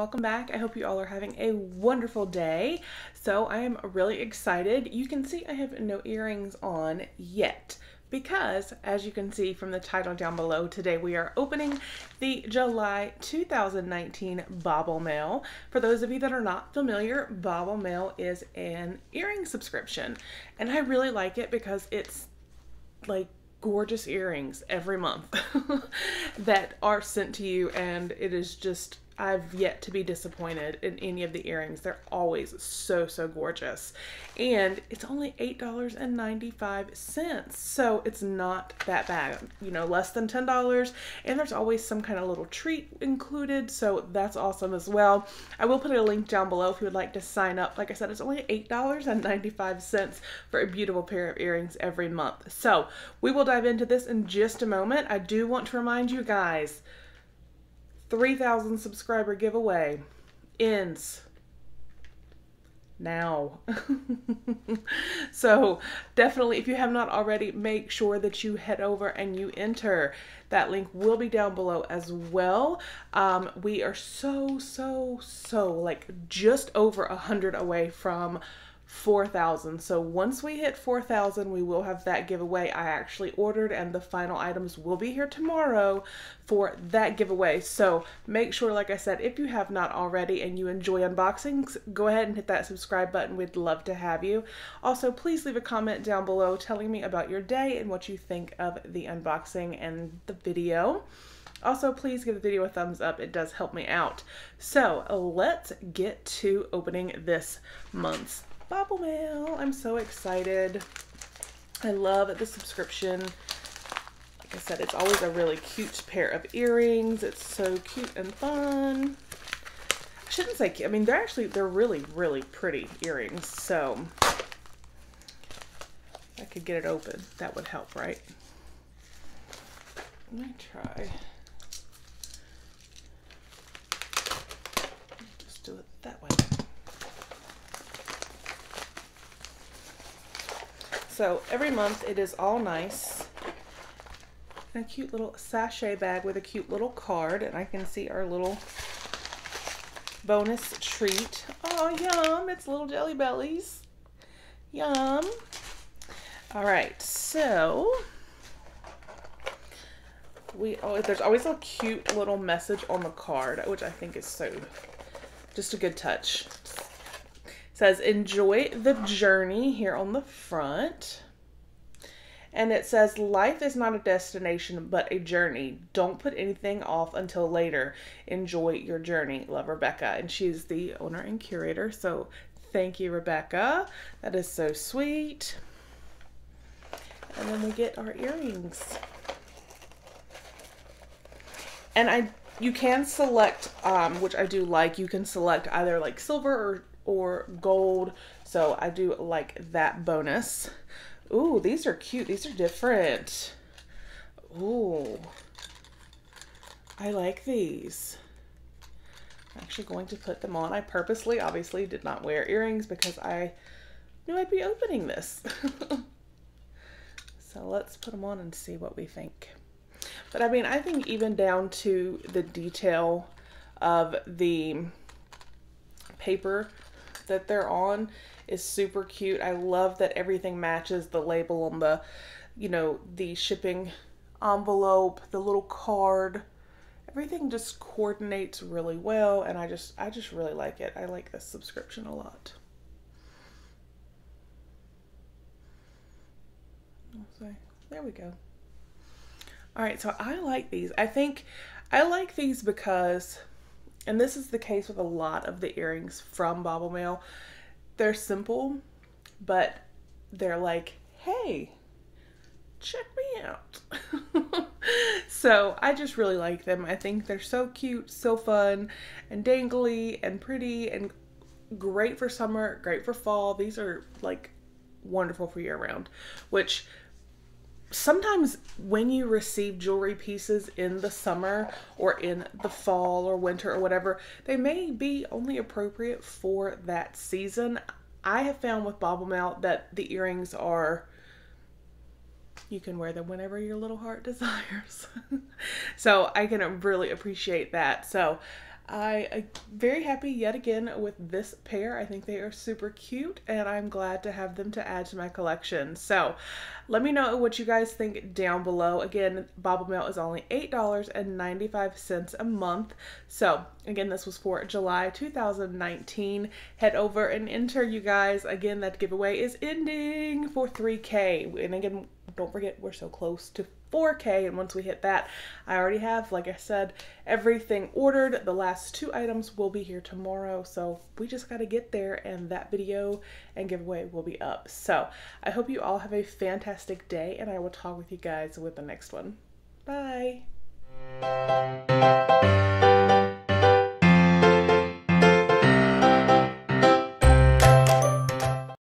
welcome back. I hope you all are having a wonderful day. So I am really excited. You can see I have no earrings on yet because, as you can see from the title down below, today we are opening the July 2019 Bauble Mail. For those of you that are not familiar, Bauble Mail is an earring subscription, and I really like it because it's like gorgeous earrings every month that are sent to you, and it is just, I've yet to be disappointed in any of the earrings. They're always so gorgeous, and it's only $8.95, so it's not that bad, you know, less than $10, and there's always some kind of little treat included, so that's awesome as well. I will put a link down below if you would like to sign up. Like I said, it's only $8.95 for a beautiful pair of earrings every month. So we will dive into this in just a moment. I do want to remind you guys, 3,000 subscriber giveaway ends now. So definitely, if you have not already, make sure that you head over and you enter. That link will be down below as well. We are so like just over 100 away from 4,000. So once we hit 4,000, we will have that giveaway. I actually ordered, and the final items will be here tomorrow for that giveaway. So make sure, like I said, if you have not already and you enjoy unboxings, go ahead and hit that subscribe button. We'd love to have you. Also, please leave a comment down below telling me about your day and what you think of the unboxing and the video. Also, please give the video a thumbs up. It does help me out. So let's get to opening this month's Bauble Mail. I'm so excited. I love the subscription. Like I said, it's always a really cute pair of earrings. It's so cute and fun. I shouldn't say cute. I mean, they're really pretty earrings. So if I could get it open, that would help, right? Let me try. Just do it that way. So every month it is all nice. And a cute little sachet bag with a cute little card, and I can see our little bonus treat. Oh, yum, it's little jelly bellies. Yum. All right, so there's always a cute little message on the card, which I think is just a good touch. Says, enjoy the journey here on the front. And it says, life is not a destination, but a journey. Don't put anything off until later. Enjoy your journey. Love, Rebecca. And she's the owner and curator. So thank you, Rebecca. That is so sweet. And then we get our earrings. And you can select, which I do like, you can select either like silver or gold, so I do like that bonus. Ooh, these are cute. These are different. Ooh, I like these. I'm actually going to put them on. I purposely, obviously, did not wear earrings because I knew I'd be opening this. So let's put them on and see what we think. But I mean, I think even down to the detail of the paper that they're on is super cute. I love that everything matches the label on the, you know, the shipping envelope, the little card. Everything just coordinates really well, and I just really like it. I like this subscription a lot. There we go. All right, so I like these. I think I like these because, and this is the case with a lot of the earrings from Bauble Mail, they're simple, but they're like, hey, check me out. So I just really like them. I think they're so cute, so fun, and dangly, and pretty, and great for summer, great for fall. These are like wonderful for year round, which sometimes when you receive jewelry pieces in the summer or in the fall or winter or whatever, they may be only appropriate for that season. I have found with Bauble Mail that the earrings are, you can wear them whenever your little heart desires. So I can really appreciate that. So I'm very happy yet again with this pair. I think they are super cute and I'm glad to have them to add to my collection. So let me know what you guys think down below. Again, Bauble Mail is only $8.95 a month. So again, this was for July 2019. Head over and enter, you guys. Again, that giveaway is ending for 3K. And again, don't forget, we're so close to 4K, and once we hit that, I already have, like I said, everything ordered. The last 2 items will be here tomorrow, so we just got to get there, and that video and giveaway will be up. So I hope you all have a fantastic day, and I will talk with you guys with the next one. Bye.